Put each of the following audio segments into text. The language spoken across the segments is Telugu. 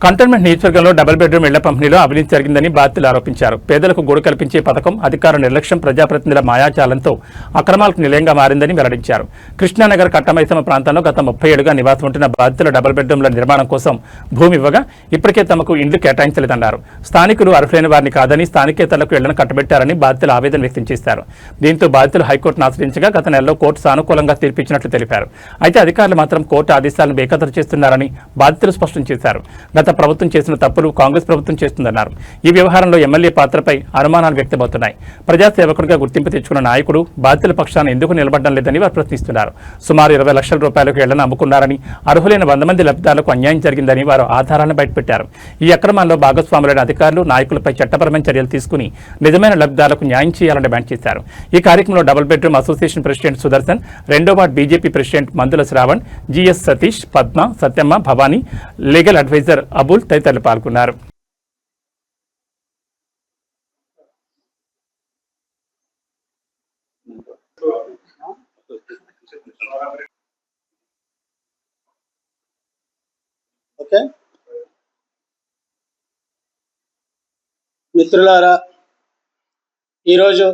కంటోన్మెంట్ నియోజకవర్గంలో డబుల్ బెడ్రూమ్ ఇళ్ల పంపిణీలో అవినీతి జరిగిందని బాధితులు ఆరోపించారు. పేదలకు గూడు కల్పించే పథకం అధికారుల నిర్లక్ష్యం, ప్రజాప్రతినిధుల మాయాజాలంతో అక్రమాలకు నిలయంగా మారిందని వెల్లడించారు. కృష్ణానగర్ కట్టమైసమ్మ ప్రాంతంలో గత 30 ఏళ్లుగా నివాసం ఉంటున్న బాధితుల డబుల్ బెడ్రూమ్ల నిర్మాణం కోసం భూమి ఇవ్వగా ఇప్పటికే తమకు ఇండ్లు కేటాయించలేదన్నారు. స్థానికులు అర్హులైన వారిని కాదని స్థానికేతరులకు ఇళ్లను కట్టబెట్టారని బాధితులు ఆవేదన వ్యక్తం చేశారు. దీంతో బాధితులు హైకోర్టును ఆశ్రయించగా గత నెలలో కోర్టు సానుకూలంగా తీర్పిచ్చినట్లు తెలిపారు. అయితే అధికారులు మాత్రం కోర్టు ఆదేశాలను బేఖాతరు చేస్తున్నారని బాధితులు స్పష్టం చేశారు. గత ప్రభుత్వం చేసిన తప్పులు కాంగ్రెస్ ప్రభుత్వం చేస్తుందన్నారు. ఈ వ్యవహారంలో ఎమ్మెల్యే పాత్రపై అనుమానాలు వ్యక్తమవుతున్నాయి. ప్రజాసేవకుడిగా గుర్తింపు తెచ్చుకున్న నాయకుడు బాధితుల పక్షాన ఎందుకు నిలబడడం లేదని వారు ప్రశ్నిస్తున్నారు. సుమారు 20 లక్షల రూపాయలకు ఇళ్లను అమ్ముకున్నారని, అర్హులైన 100 మంది లబ్ధిదారులకు అన్యాయం జరిగిందని వారు ఆధారాలను బయటపెట్టారు. ఈ అక్రమాల్లో భాగస్వాములైన అధికారులు, నాయకులపై చట్టపరమైన చర్యలు తీసుకుని నిజమైన లబ్ధిదారులకు న్యాయం చేయాలని డిమాండ్ చేశారు. ఈ కార్యక్రమంలో double bedroom association president Sudarshan, 2వ ward BJP president Mandula Shravan, G S Satish, Padma, Satyamma, Bhavani, legal advisor Abul తదితరులు పాల్గొన్నారు. మిత్రులారా, ఈరోజు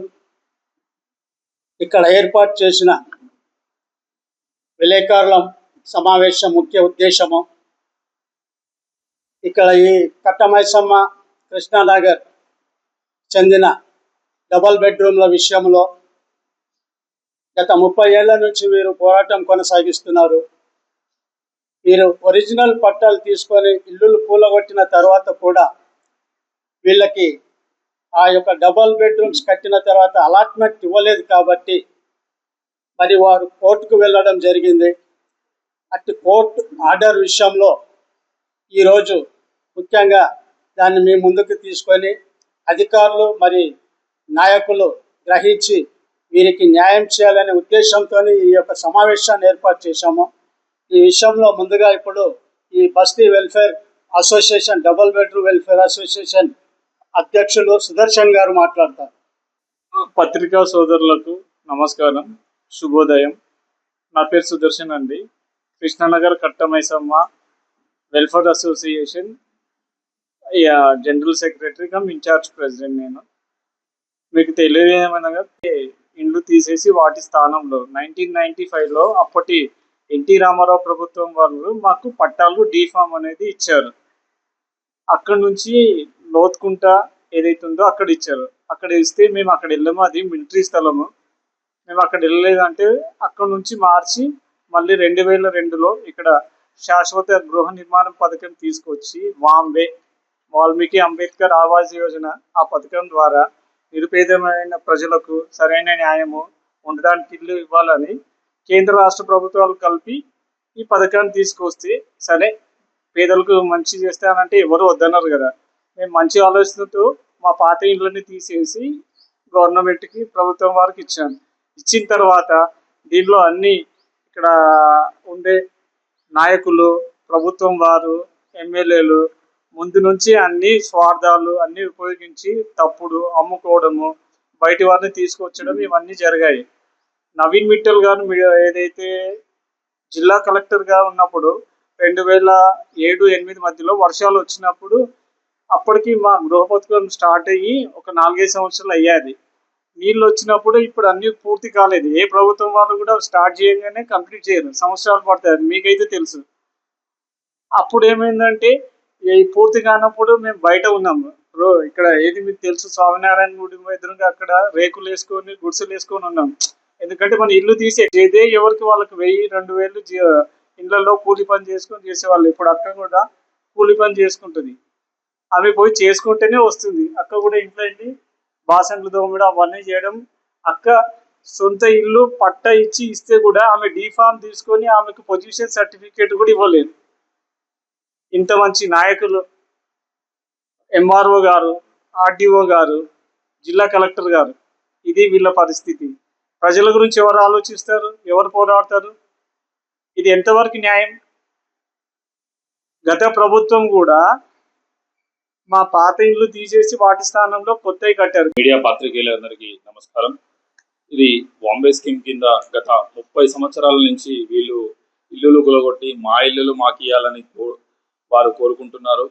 ఇక్కడ ఏర్పాటు చేసిన విలేకరుల సమావేశం ముఖ్య ఉద్దేశము, ఇక్కడ ఈ కట్టమైసమ్మ కృష్ణానగర్ చెందిన డబల్ బెడ్రూమ్ల విషయంలో గత 30 ఏళ్ల నుంచి వీరు పోరాటం కొనసాగిస్తున్నారు. వీరు ఒరిజినల్ పట్టాలు తీసుకొని ఇల్లులు కూలగొట్టిన తర్వాత కూడా వీళ్ళకి ఆ యొక్క డబల్ బెడ్రూమ్స్ కట్టిన తర్వాత అలాట్మెంట్ ఇవ్వలేదు కాబట్టి మరి వారు కోర్టుకు వెళ్ళడం జరిగింది. అటు కోర్టు ఆర్డర్ విషయంలో ఈరోజు ముఖ్యంగా దాన్ని మీ ముందుకు తీసుకొని అధికారులు మరి నాయకులు గ్రహించి వీరికి న్యాయం చేయాలనే ఉద్దేశంతో ఈ యొక్క సమావేశాన్ని ఏర్పాటు చేశాము. ఈ విషయంలో ముందుగా ఇప్పుడు ఈ బస్తీ welfare association, double bedroom welfare association అధ్యక్షులు సుదర్శన్ గారు మాట్లాడతారు. పత్రికా సోదరులకు నమస్కారం, శుభోదయం. నా పేరు సుదర్శన్ అండి. Krishnanagar Kattamaisamma welfare association general secretary cum incharge president నేను. మీకు తెలియజేయమనగా ఇండ్లు తీసేసి వాటి స్థానంలో 1995లో అప్పటి ఎన్టీ రామారావు ప్రభుత్వం వాళ్ళు మాకు పట్టాలు డీఫామ్ అనేది ఇచ్చారు. అక్కడ నుంచి లోతుకుంట ఏదైతే ఉందో అక్కడ ఇచ్చారు. అక్కడ ఇస్తే మేము అక్కడ వెళ్ళాము. అది మిలిటరీ స్థలము. మేము అక్కడ వెళ్ళలేదంటే అక్కడ నుంచి మార్చి మళ్ళీ 2002లో ఇక్కడ శాశ్వత గృహ నిర్మాణ పథకం తీసుకొచ్చి వాల్మీకి అంబేద్కర్ ఆవాస్ యోజన, ఆ పథకం ద్వారా నిరుపేదమైన ప్రజలకు సరైన న్యాయము, ఉండడానికి ఇల్లు ఇవ్వాలని కేంద్ర రాష్ట్ర ప్రభుత్వాలు కలిపి ఈ పథకాన్ని తీసుకొస్తే, సరే పేదలకు మంచి చేస్తానంటే ఎవరు వద్దన్నారు కదా. మేము మంచి ఆలోచనతో మా పాత ఇండ్లని తీసేసి గవర్నమెంట్కి, ప్రభుత్వం వారికి ఇచ్చాను. ఇచ్చిన తర్వాత దీనిలో అన్ని ఇక్కడ ఉండే నాయకులు, ప్రభుత్వం వారు, ఎమ్మెల్యేలు ముందు నుంచి అన్ని స్వార్థాలు అన్ని ఉపయోగించి తప్పుడు అమ్ముకోవడము, బయటి వారిని తీసుకొచ్చడం ఇవన్నీ జరిగాయి. నవీన్ మిట్టల్ గారు ఏదైతే జిల్లా కలెక్టర్గా ఉన్నప్పుడు 2007-8 మధ్యలో వర్షాలు వచ్చినప్పుడు అప్పటికి మా గృహ పథకం స్టార్ట్ అయ్యి ఒక 4-5 సంవత్సరాలు అయ్యాది. నీళ్ళు వచ్చినప్పుడు ఇప్పుడు అన్ని పూర్తి కాలేదు. ఏ ప్రభుత్వం వాళ్ళు కూడా స్టార్ట్ చేయగానే కంప్లీట్ చేయరు, సంవత్సరాలు పడతాయి. మీకైతే తెలుసు. అప్పుడు ఏమైందంటే ఈ పూర్తి కానప్పుడు మేము బయట ఉన్నాము. ఇక్కడ ఏది మీకు తెలుసు, స్వామినారాయణ గుడి ఎదురుగా అక్కడ రేకులు వేసుకొని గుడిసెలు వేసుకొని ఉన్నాం. ఎందుకంటే మన ఇల్లు తీసేదే ఎవరికి వాళ్ళకి 1000-2000 ఇళ్లలో కూలి పని చేసుకొని చేసేవాళ్ళు. ఇప్పుడు అక్క కూడా కూలి పని చేసుకుంటుంది. ఆమె పోయి చేసుకుంటేనే వస్తుంది. అక్క కూడా ఇంట్లో వెళ్ళి బాసండ్లు దోమడం అవన్నీ చేయడం. అక్క సొంత ఇల్లు పట్టా ఇస్తే కూడా ఆమె డీఫామ్ తీసుకొని ఆమెకు పొజిషన్ సర్టిఫికేట్ కూడా ఇవ్వలేదు. ఇంత మంచి నాయకులు, ఎంఆర్ఓ గారు, ఆర్డీఓ గారు, జిల్లా కలెక్టర్ గారు, ఇది వీళ్ళ పరిస్థితి. ప్రజల గురించి ఎవరు ఆలోచిస్తారు, ఎవరు పోరాడతారు? ఇది ఎంతవరకు న్యాయం? గత ప్రభుత్వం కూడా మా పాత ఇల్లు తీసేసి వాటి స్థానంలో కొత్తవి కట్టారు. మీడియా పాత్రికేయులందరికీ నమస్కారం. ఇది బాంబే స్కీమ్ కింద గత 30 సంవత్సరాల నుంచి వీళ్ళు ఇల్లులు గులగొట్టి మా ఇల్లులు మాకు ఇవ్వాలని వారు కోరుకుంటున్నారు.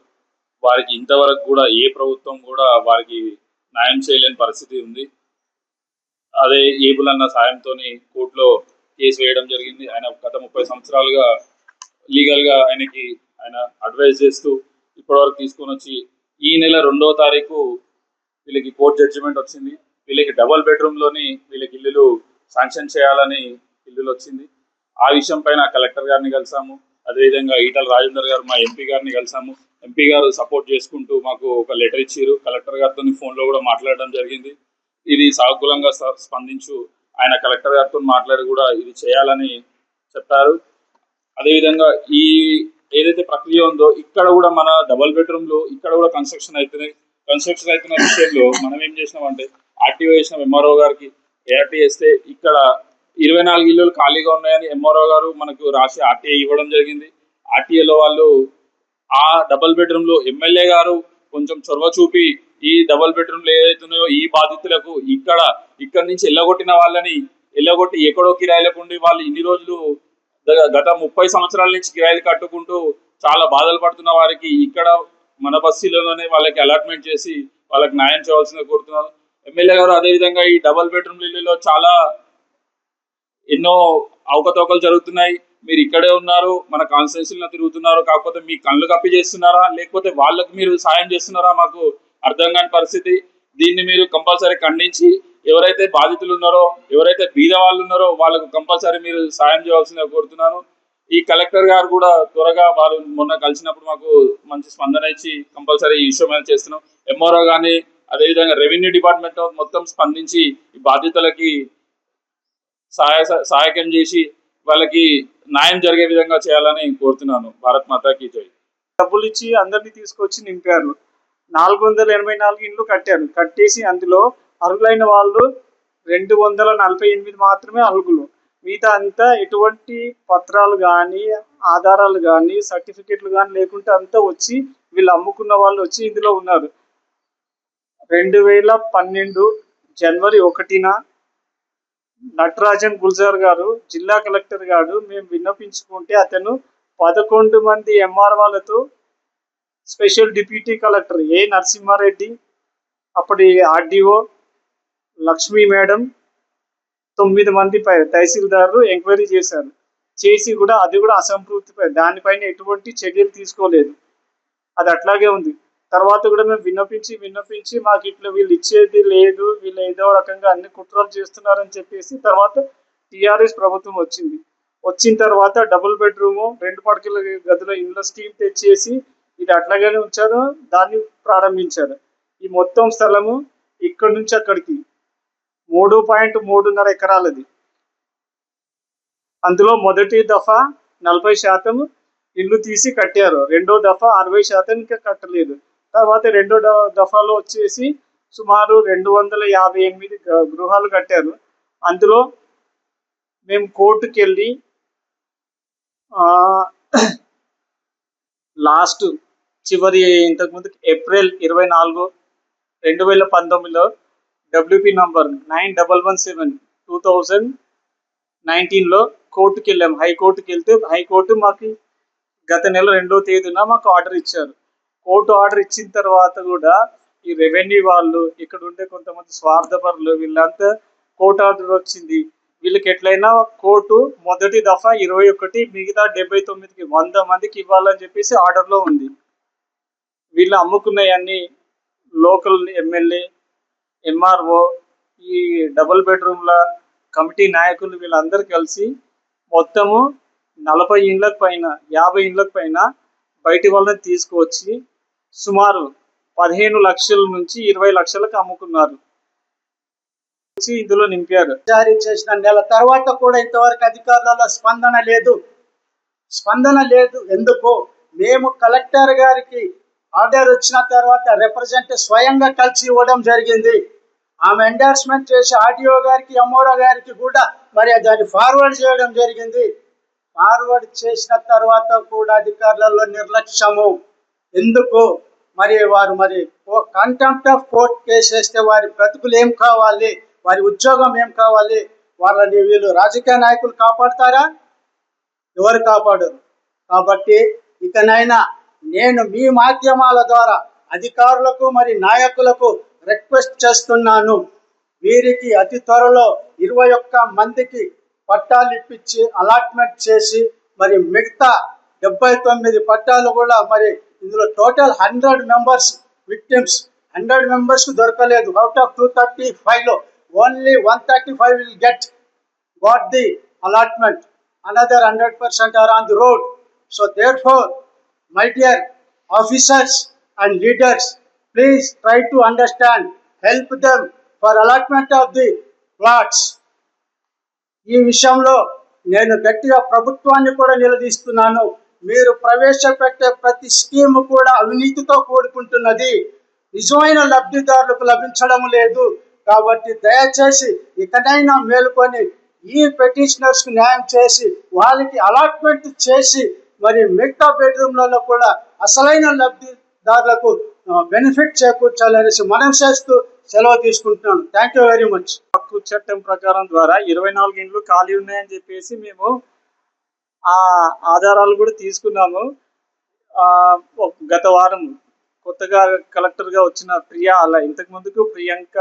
వారికి ఇంతవరకు కూడా ఏ ప్రభుత్వం కూడా వారికి న్యాయం చేయలేని పరిస్థితి ఉంది. అదే ఏబుల్ అన్న సాయంతో కోర్టులో కేసు వేయడం జరిగింది. ఆయన గత 30 సంవత్సరాలుగా లీగల్గా ఆయన అడ్వైజ్ చేస్తూ ఇప్పటివరకు తీసుకొని వచ్చి ఈ నెల 2వ తారీఖు వీళ్ళకి కోర్టు జడ్జిమెంట్ వచ్చింది. వీళ్ళకి డబల్ బెడ్రూమ్లోని వీళ్ళకి ఇల్లులు శాంక్షన్ చేయాలని ఇల్లులు వచ్చింది. ఆ విషయం పైన కలెక్టర్ గారిని కలిసాము. అదేవిధంగా ఈటల రాజేందర్ గారు మా ఎంపీ గారిని కలిసాము. ఎంపీ గారు సపోర్ట్ చేసుకుంటూ మాకు ఒక లెటర్ ఇచ్చారు. కలెక్టర్ గారితో ఫోన్లో కూడా మాట్లాడడం జరిగింది. ఇది సానుకూలంగా స్పందించు ఆయన కలెక్టర్ గారితో మాట్లాడి కూడా ఇది చేయాలని చెప్పారు. అదేవిధంగా ఈ ఏదైతే ప్రక్రియ ఉందో ఇక్కడ కూడా మన డబల్ బెడ్రూమ్లు ఇక్కడ కూడా కన్స్ట్రక్షన్ అవుతున్న విషయంలో మనం ఏం చేసినామంటే ఆర్టీఓ వేసినాం. ఎంఆర్ఓ గారికి ఏఆర్టీ వేస్తే ఇక్కడ 24 ఇల్లులు ఖాళీగా ఉన్నాయని ఎంఆర్ఓ గారు మనకు రాసి ఆర్టీఐ ఇవ్వడం జరిగింది. ఆర్టీఐలో వాళ్ళు ఆ డబల్ బెడ్రూమ్లు ఎమ్మెల్యే గారు కొంచెం చొరవ చూపి ఈ డబల్ బెడ్రూమ్లు ఏదైతున్నాయో ఈ బాధితులకు ఇక్కడ నుంచి ఎల్లగొట్టి ఎక్కడో కిరాయిలకు ఉండి వాళ్ళు ఇన్ని రోజులు గత 30 సంవత్సరాల నుంచి కిరాయిలు కట్టుకుంటూ చాలా బాధలు పడుతున్న వారికి ఇక్కడ మన బస్తీలోనే వాళ్ళకి అలాట్మెంట్ చేసి వాళ్ళకి న్యాయం చేయవలసిందిగా కోరుతున్నారు. ఎమ్మెల్యే గారు అదేవిధంగా ఈ డబల్ బెడ్రూమ్ ఇల్లులో చాలా ఎన్నో అవకతవకలు జరుగుతున్నాయి. మీరు ఇక్కడే ఉన్నారు, మన కాన్స్టిట్యూన్సీలో తిరుగుతున్నారు, కాకపోతే మీ కళ్ళు కప్పి చేస్తున్నారా లేకపోతే వాళ్ళకి మీరు సాయం చేస్తున్నారా మాకు అర్థం కాని పరిస్థితి. దీన్ని మీరు కంపల్సరీ ఖండించి ఎవరైతే బాధితులు ఉన్నారో ఎవరైతే బీద వాళ్ళు ఉన్నారో వాళ్ళకు కంపల్సరీ మీరు సాయం చేయవలసిందిగా కోరుతున్నాను. ఈ కలెక్టర్ గారు కూడా త్వరగా వారు మొన్న కలిసినప్పుడు మాకు మంచి స్పందన ఇచ్చి కంపల్సరీ ఈ విషయం మీద చేస్తున్నాం. ఎంఆర్ఓ కానీ అదేవిధంగా రెవెన్యూ డిపార్ట్మెంట్ మొత్తం స్పందించి ఈ బాధితులకి సహాయకం చేసి వాళ్ళకి న్యాయం జరిగే విధంగా చేయాలని కోరుతున్నాను. భారత్ మాతాకి జై. డబ్బులు ఇచ్చి అందరినీ తీసుకొచ్చి నింపారు. 484 ఇండ్లు కట్టారు. కట్టేసి అందులో అర్హులైన వాళ్ళు 248 మాత్రమే అర్హులు. మిగతా అంతా ఎటువంటి పత్రాలు కానీ ఆధారాలు కానీ సర్టిఫికెట్లు కానీ లేకుంటే అంతా వచ్చి వీళ్ళు అమ్ముకున్న వాళ్ళు వచ్చి ఇందులో ఉన్నారు. 2012 జనవరి 1న నటరాజన్ గుల్జార్ గారు జిల్లా కలెక్టర్ గారు మేము విన్నపించుకుంటే అతను 11 మంది ఎంఆర్ఓలతో స్పెషల్ డిప్యూటీ కలెక్టర్ ఏ నరసింహారెడ్డి, అప్పటి ఆర్డీఓ లక్ష్మీ మేడం, 9 మంది తహసీల్దార్లు ఎంక్వైరీ చేశారు. చేసి కూడా అది కూడా అసంతృప్తి, దానిపైన ఎటువంటి చర్యలు తీసుకోలేదు. అది అట్లాగే ఉంది. తర్వాత కూడా మేము విన్నపించి మాకు ఇట్లా వీళ్ళు ఇచ్చేది లేదు, వీళ్ళు ఏదో రకంగా అన్ని కుట్రలు చేస్తున్నారని చెప్పేసి తర్వాత టీఆర్ఎస్ ప్రభుత్వం వచ్చిన తర్వాత డబుల్ బెడ్రూము 2 పడకల గదిలో ఇండ్ల స్కీమ్ తెచ్చేసి ఇది అట్లాగానే ఉంచారు. దాన్ని ప్రారంభించారు. ఈ మొత్తం స్థలము ఇక్కడి నుంచి అక్కడికి 3.3.5 ఎకరాలది. అందులో మొదటి దఫా 40% ఇల్లు తీసి కట్టారు. రెండో దఫా 60% ఇంకా కట్టలేదు. తర్వాత రెండో దఫాలో వచ్చేసి సుమారు 258 గృహాలు కట్టారు. అందులో మేము కోర్టుకి వెళ్ళి ఇంతకుముందు ఏప్రిల్ 24, 2019లో WP నంబర్ 9117/2019లో కోర్టుకి వెళ్ళాము. హైకోర్టుకి వెళ్తే హైకోర్టు మాకు గత నెల 2వ తేదీన మాకు ఆర్డర్ ఇచ్చారు. కోర్టు ఆర్డర్ ఇచ్చిన తర్వాత కూడా ఈ రెవెన్యూ వాళ్ళు ఇక్కడ ఉండే కొంతమంది స్వార్థపరులు వీళ్ళంతా కోర్టు ఆర్డర్ వచ్చింది, వీళ్ళకి ఎట్లయినా కోర్టు మొదటి దఫా 21, మిగతా 79కి 100 మందికి ఇవ్వాలని చెప్పేసి ఆర్డర్లో ఉంది. వీళ్ళు అమ్ముకున్నవన్నీ లోకల్ ఎమ్మెల్యే, ఎంఆర్ఓ, ఈ డబుల్ బెడ్రూమ్ల కమిటీ నాయకులు వీళ్ళందరూ కలిసి మొత్తము 40 ఇండ్లకు పైన 50 ఇండ్లకు పైన బయటి వాళ్ళని తీసుకువచ్చి సుమారు 15 లక్షల నుంచి 20 లక్షలకు అమ్ముకున్నారు. ఇందులో నింపారు. జారీ చేసిన నెల తర్వాత కూడా ఇంతవరకు అధికారులలో స్పందన లేదు. ఎందుకు? మేము కలెక్టర్ గారికి ఆర్డర్ వచ్చిన తర్వాత రిప్రజెంటేటివ్ స్వయంగా కలిసి ఇవ్వడం జరిగింది. ఆమె ఎండార్స్మెంట్ చేసి ఆర్డీఓ గారికి ఎంఆర్ఓ గారికి కూడా మరి దాన్ని ఫార్వర్డ్ చేయడం జరిగింది. ఫార్వర్డ్ చేసిన తర్వాత కూడా అధికారులలో నిర్లక్ష్యము. ఎందుకు? వారు కంటెంప్ట్ ఆఫ్ కోర్ట్ కేసు వేస్తే వారి బ్రతుకులు ఏం కావాలి, వారి ఉద్యోగం ఏం కావాలి? వాళ్ళని వీళ్ళు రాజకీయ నాయకులు కాపాడుతారా? ఎవరు కాపాడరు. కాబట్టి ఇకనైనా నేను మీ మాధ్యమాల ద్వారా అధికారులకు మరి నాయకులకు రిక్వెస్ట్ చేస్తున్నాను. వీరికి అతి త్వరలో 21 మందికి పట్టాలు ఇప్పించి అలాట్మెంట్ చేసి మరి మిగతా 79 పట్టాలు కూడా మరి ఇందులో టోటల్ 100 మెంబర్స్ విక్టిమ్స్ 100 మెంబర్స్ దొరకలేదు. అవుట్ ఆఫ్ 235లో only 135 will got the allotment. Another 100% are on the road. So therefore, my dear officers and leaders, please try to understand, help them for allotment of the plots. ఈ విషయంలో నేను గట్టిగా ప్రభుత్వాన్ని కూడా నిలదీస్తున్నాను. మీరు ప్రవేశపెట్టే ప్రతి స్కీమ్ కూడా అవినీతితో కూడుకుంటున్నది, నిజమైన లబ్ధిదారులకు లభించడం లేదు. కాబట్టి దయచేసి ఇకనైనా మేలుకొని ఈ పెటిషనర్స్కి న్యాయం చేసి వాళ్ళకి అలాట్మెంట్ చేసి మరి మిగతా బెడ్రూమ్లలో కూడా అసలైన లబ్ధిదారులకు బెనిఫిట్ చేకూర్చాలనేసి మనం చేస్తూ సెలవు తీసుకుంటున్నాను. Thank you very much. హక్కు చట్టం ప్రకారం ద్వారా 24 ఇండ్లు ఖాళీ ఉన్నాయని చెప్పేసి మేము ఆ ఆధారాలు కూడా తీసుకున్నాము. గత వారం కొత్తగా కలెక్టర్గా వచ్చిన ప్రియా, అలా ఇంతకు ముందుకు ప్రియాంక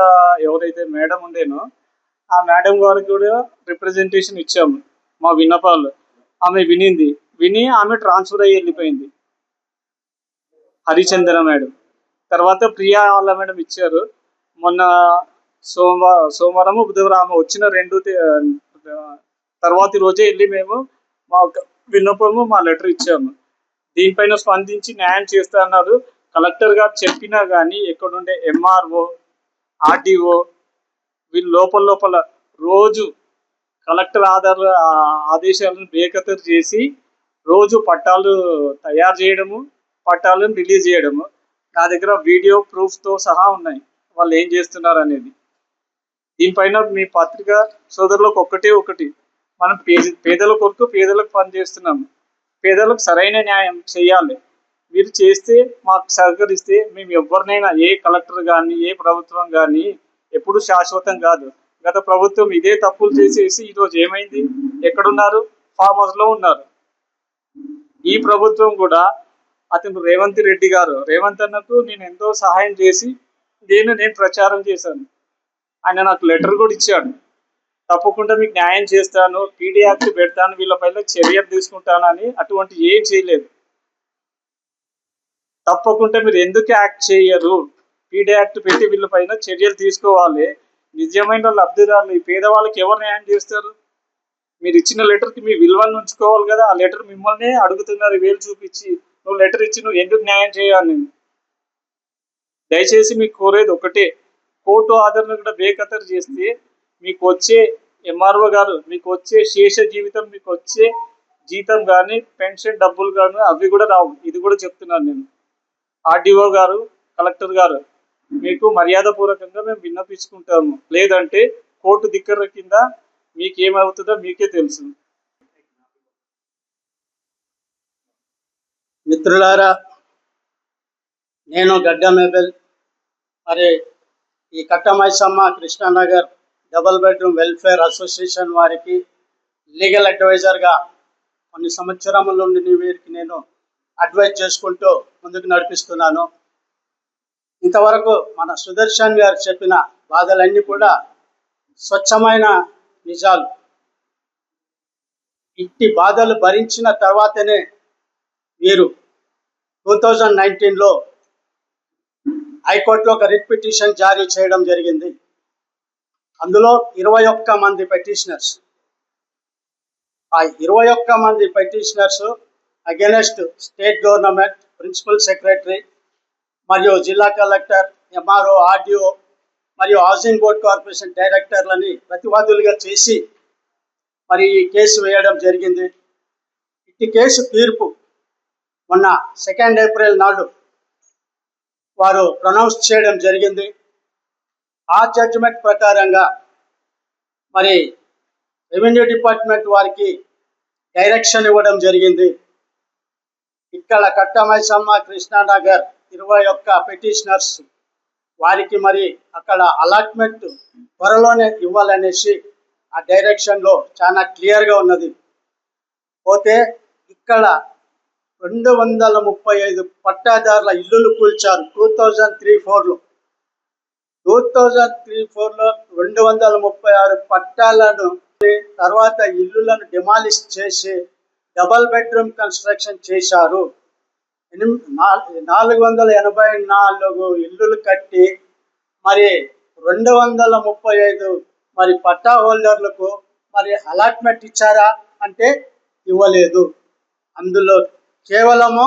ఎవరైతే మేడం ఉండేనో ఆ మేడం గారికి కూడా రిప్రజెంటేషన్ ఇచ్చాము మా విన్నపాలు. ఆమె విని ఆమె ట్రాన్స్ఫర్ అయ్యి వెళ్ళిపోయింది, హరిచంద్ర మేడం. తర్వాత ప్రియా వాళ్ళ మేడం ఇచ్చారు. మొన్న సోమవారం బుధవారం వచ్చిన తర్వాతి రోజే వెళ్ళి మేము మా విన్నపము మా లెటర్ ఇచ్చాము. దీనిపైన స్పందించి న్యాయం చేస్తా అన్నారు. కలెక్టర్ గారు చెప్పినా కానీ ఎక్కడుండే ఎంఆర్ఓ, ఆర్డీఓ వీళ్ళు లోపల రోజు కలెక్టర్ ఆదేశాలను బేఖతరు చేసి రోజు పట్టాలు తయారు చేయడము, పట్టాలను రిలీజ్ చేయడము. నా దగ్గర వీడియో ప్రూఫ్తో సహా ఉన్నాయి వాళ్ళు ఏం చేస్తున్నారు అనేది. దీనిపైన మీ పత్రిక సోదరులకు ఒకటి, మనం పేదల కొరకు పేదలకు పని చేస్తున్నాము. పేదలకు సరైన న్యాయం చేయాలి. మీరు చేస్తే మాకు సహకరిస్తే మేము ఎవరినైనా, ఏ కలెక్టర్ కానీ ఏ ప్రభుత్వం కానీ ఎప్పుడు శాశ్వతం కాదు. గత ప్రభుత్వం ఇదే తప్పులు చేసేసి ఈరోజు ఏమైంది? ఎక్కడున్నారు? ఫామ్ హౌస్లో ఉన్నారు. ఈ ప్రభుత్వం కూడా అతను రేవంత్ అన్నకు నేను ఎంతో సహాయం చేసి నేను ప్రచారం చేశాను. ఆయన నాకు లెటర్ కూడా ఇచ్చాడు, తప్పకుండా మీకు న్యాయం చేస్తాను, పీడీ యాక్ట్ పెడతాను, వీళ్ళపైన చర్యలు తీసుకుంటానని. అటువంటి ఏం చేయలేదు. తప్పకుండా మీరు ఎందుకు యాక్ట్ చేయరు? పీడీ యాక్ట్ పెట్టి వీళ్ళపైన చర్యలు తీసుకోవాలి. నిజమైన లబ్ధిదారులు ఈ పేదవాళ్ళకి ఎవరు న్యాయం చేస్తారు? మీరు ఇచ్చిన లెటర్కి మీ విలువను ఉంచుకోవాలి కదా. ఆ లెటర్ మిమ్మల్ని అడుగుతున్నారు వేలు చూపించి, నువ్వు లెటర్ ఇచ్చి నువ్వు ఎందుకు న్యాయం చేయాలి? దయచేసి మీకు కోరేది ఒకటే, కోర్టు ఆర్డర్ను కూడా బేఖతరు చేస్తే మీకు వచ్చే ఎంఆర్ఓ గారు, మీకు వచ్చే శేష జీవితం, మీకు వచ్చే జీతం కానీ పెన్షన్ డబ్బులు కానీ అవి కూడా రావు. ఇది కూడా చెప్తున్నాను నేను. ఆర్డీఓ గారు, కలెక్టర్ గారు, మీకు మర్యాదపూర్వకంగా మేము విన్నపించుకుంటాము. లేదంటే కోర్టు ధిక్కర కింద మీకేమవుతుందో మీకే తెలుసు. మిత్రులారా, నేను గడ్డ మేబెల్, మరి ఈ Katta Maisamma Krishna Nagar double bedroom welfare association వారికి లీగల్ అడ్వైజర్గా కొన్ని సంవత్సరముల నుండి వీరికి నేను అడ్వైజ్ చేసుకుంటూ ముందుకు నడిపిస్తున్నాను. ఇంతవరకు మన సుదర్శన్ గారు చెప్పిన బాధలన్నీ కూడా స్వచ్ఛమైన నిజాలు. ఇట్టి బాధలు భరించిన తర్వాతనే వీరు 2019లో హైకోర్టులో ఒక రిట్ పిటిషన్ జారీ చేయడం జరిగింది. అందులో 21 మంది పెటిషనర్స్, ఆ 21 మంది petitioners against state government, principal secretary మరియు జిల్లా కలెక్టర్, ఎంఆర్ఓ, ఆర్డీఓ మరియు హౌసింగ్ బోర్డ్ కార్పొరేషన్ డైరెక్టర్లని ప్రతివాదులుగా చేసి మరి ఈ కేసు వేయడం జరిగింది. ఇట్టి కేసు తీర్పు మొన్న 2 ఏప్రిల్ నాడు వారు ప్రొనౌన్స్ చేయడం జరిగింది. ఆ జడ్జిమెంట్ ప్రకారంగా మరి రెవెన్యూ డిపార్ట్మెంట్ వారికి డైరెక్షన్ ఇవ్వడం జరిగింది. ఇక్కడ కట్టమైసమ్మ కృష్ణానగర్ 21 పెటిషనర్స్ వారికి మరి అక్కడ అలాట్మెంట్ త్వరలోనే ఇవ్వాలనేసి ఆ డైరెక్షన్లో చాలా క్లియర్గా ఉన్నది. పోతే ఇక్కడ 235 పట్టాదారుల ఇల్లులు కూల్చారు 2003-4లో. 2003-4లో 236 పట్టాలను తర్వాత ఇల్లులను డిమాలిష్ చేసి డబల్ బెడ్రూమ్ కన్స్ట్రక్షన్ చేశారు. 484 ఇల్లులు కట్టి మరి 235 మరి పట్టా హోల్డర్లకు మరి అలాట్మెంట్ ఇచ్చారా అంటే ఇవ్వలేదు. అందులో కేవలము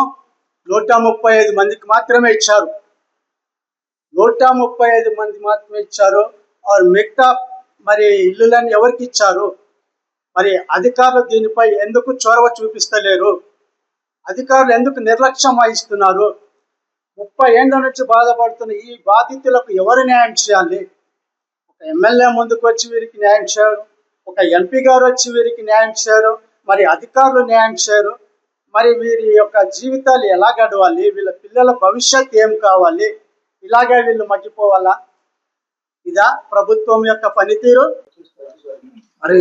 135 మందికి మాత్రమే ఇచ్చారు. 135 మంది మాత్రమే ఇచ్చారు. మిగతా మరి ఇల్లులను ఎవరికి ఇచ్చారు? మరి అధికారులు దీనిపై ఎందుకు చొరవ చూపిస్తలేరు? అధికారులు ఎందుకు నిర్లక్ష్యం వహిస్తున్నారు? 30 ఏళ్ల నుంచి బాధపడుతున్న ఈ బాధితులకు ఎవరు న్యాయం చేయాలి? ఒక ఎమ్మెల్యే ముందుకు వచ్చి వీరికి న్యాయం చేయరు, ఒక ఎంపీ గారు వచ్చి వీరికి న్యాయం చేయరు, మరి అధికారులు న్యాయం చేయరు. మరి వీరి యొక్క జీవితాలు ఎలా గడవాలి? వీళ్ళ పిల్లల భవిష్యత్ ఏం కావాలి? ఇలాగే వీళ్ళు మగ్గిపోవాలా? ఇదా ప్రభుత్వం యొక్క పనితీరు? మరి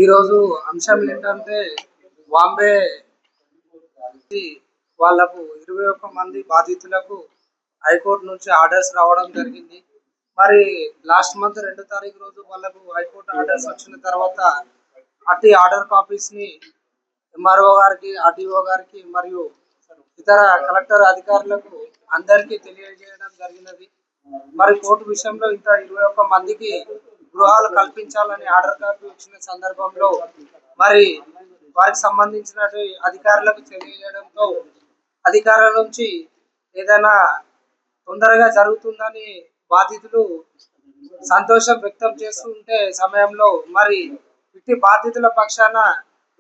ఈరోజు అంశం ఏంటంటే బాంబే వాళ్లకు 21 మంది బాధితులకు హైకోర్టు నుంచి ఆర్డర్స్ రావడం జరిగింది. మరి లాస్ట్ మంత్ 2వ తారీఖు రోజు వాళ్ళకు హైకోర్టు ఆర్డర్స్ వచ్చిన తర్వాత అట్టి ఆర్డర్ కాపీస్ ని ఎంఆర్ఓ గారికి, ఆర్టీఓ గారికి మరియు ఇతర కలెక్టర్ అధికారులకు అందరికీ తెలియజేయడం జరిగినది. మరి కోర్టు విషయంలో ఇంత 21 మందికి గృహాలు కల్పించాలని ఆర్డర్ కాపీ వచ్చిన సందర్భంలో మరి వారికి సంబంధించిన అధికారులకు తెలియజేయడంతో అధికారుల నుంచి ఏదైనా తొందరగా జరుగుతుందని బాధితులు సంతోషం వ్యక్తం చేస్తుంటే సమయంలో మరి ఇట్టి బాధితుల పక్షాన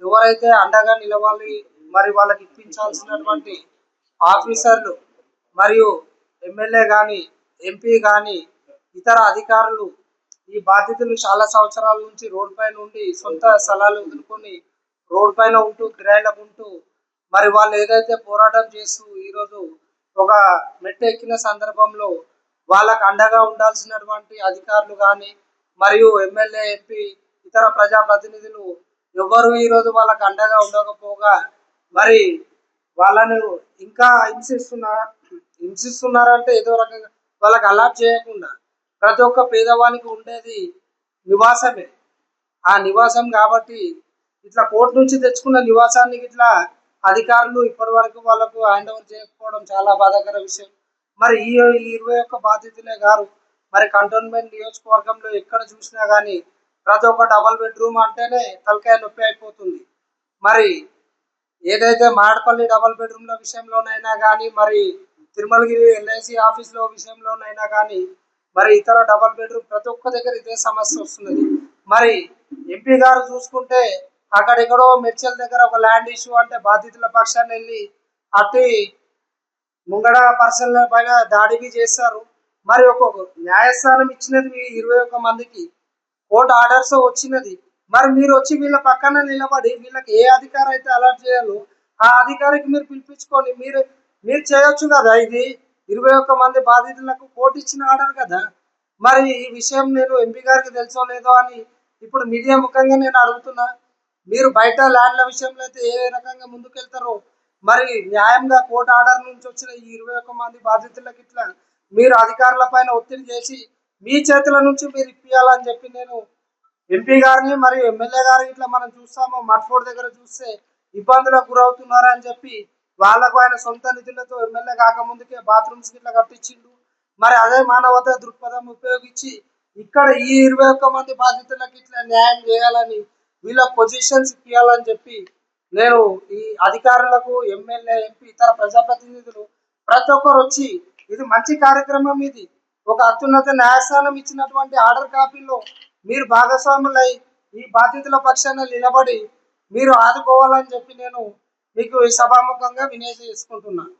ఎవరైతే అండగా నిలవాలి, మరి వాళ్ళకి ఇప్పించాల్సినటువంటి ఆఫీసర్లు మరియు ఎమ్మెల్యే కానీ, ఎంపీ కానీ, ఇతర అధికారులు ఈ బాధితులు చాలా సంవత్సరాల నుంచి రోడ్ పైన ఉండి సొంత స్థలాలు వదులుకొని రోడ్ పైన ఉంటూ కిరాయిలకు ఉంటూ మరి వాళ్ళు ఏదైతే పోరాటం చేస్తూ ఈరోజు ఒక మెట్టు ఎక్కిన సందర్భంలో వాళ్ళకు అండగా ఉండాల్సినటువంటి అధికారులు కానీ మరియు ఎమ్మెల్యే, ఎంపీ, ఇతర ప్రజాప్రతినిధులు ఎవరు ఈరోజు వాళ్ళకు అండగా ఉండకపోగా మరి వాళ్ళను ఇంకా హింసిస్తున్నారంటే ఏదో రకంగా వాళ్ళకి అలాట్ చేయకుండా ప్రతి ఒక్క పేదవానికి ఉండేది నివాసమే. ఆ నివాసం కాబట్టి ఇట్లా కోర్టు నుంచి తెచ్చుకున్న నివాసానికి ఇట్లా అధికారులు ఇప్పటి వరకు వాళ్ళకు హ్యాండ్ ఓవర్ చేయకపోవడం చాలా బాధాకర విషయం. మరి ఈ 21 బాధితులే గారు మరి కంటోన్మెంట్ నియోజకవర్గంలో ఎక్కడ చూసినా కానీ ప్రతి ఒక్క డబల్ బెడ్రూమ్ అంటేనే తలకాయ నొప్పి అయిపోతుంది. మరి ఏదైతే మాడపల్లి డబల్ బెడ్రూమ్ల విషయంలోనైనా కానీ, మరి తిరుమలగిరి ఎల్ఐసి ఆఫీస్లో విషయంలోనైనా కానీ, మరి ఇతర డబల్ బెడ్రూమ్ ప్రతి ఒక్క దగ్గర ఇదే సమస్య వస్తున్నది. మరి ఎంపీ గారు చూసుకుంటే అక్కడెక్కడో మెడ్చల్ దగ్గర ఒక ల్యాండ్ ఇష్యూ అంటే బాధితుల పక్షాన్ని వెళ్ళి అట్టి ముంగడ పర్సన్ల పైన దాడివి చేస్తారు. మరి ఒక న్యాయస్థానం ఇచ్చినది 21 మందికి కోర్టు ఆర్డర్స్ వచ్చినది. మరి మీరు వచ్చి వీళ్ళ పక్కన నిలబడి వీళ్ళకి ఏ అధికారం అయితే అలాట్ చేయాలో ఆ అధికారికి మీరు పిలిపించుకొని మీరు చేయొచ్చు కదా. ఇది 21 మంది బాధితులకు కోర్టు ఇచ్చిన ఆర్డర్ కదా. మరి ఈ విషయం నేను ఎంపీ గారికి తెలుసో లేదో అని ఇప్పుడు మీడియా ముఖంగా నేను అడుగుతున్నా. మీరు బయట ల్యాండ్ల విషయంలో అయితే ఏ రకంగా ముందుకెళ్తారో మరి న్యాయంగా కోర్టు ఆర్డర్ నుంచి వచ్చిన ఈ 21 మంది బాధితులకు ఇట్లా మీరు అధికారుల పైన ఒత్తిడి చేసి మీ చేతుల నుంచి మీరు ఇప్పియాలని చెప్పి నేను ఎంపీ గారిని మరియు ఎమ్మెల్యే గారిని ఇట్లా మనం చూస్తాము. మట్ఫోర్డ్ దగ్గర చూస్తే ఇబ్బందులకు గురవుతున్నారని చెప్పి వాళ్ళకు ఆయన సొంత నిధులతో ఎమ్మెల్యే కాకముందుకే బాత్రూమ్స్ ఇట్లా కట్టించిండు. మరి అదే మానవతా దృక్పథం ఉపయోగించి ఇక్కడ ఈ 21 మంది బాధితులకు ఇట్లా న్యాయం చేయాలని వీళ్ళ పొజిషన్స్ ఇప్పియాలని చెప్పి నేను ఈ అధికారులకు, ఎమ్మెల్యే, ఎంపీ, ఇతర ప్రజాప్రతినిధులు ప్రతి ఒక్కరు వచ్చి ఇది మంచి కార్యక్రమం, ఇది ఒక అత్యున్నత న్యాయస్థానం ఇచ్చినటువంటి ఆర్డర్ కాపీలో మీరు భాగస్వాములై ఈ బాధితుల పక్షాన నిలబడి మీరు ఆదుకోవాలని చెప్పి నేను మీకు సభాముఖంగా వినతి చేసుకుంటున్నాను.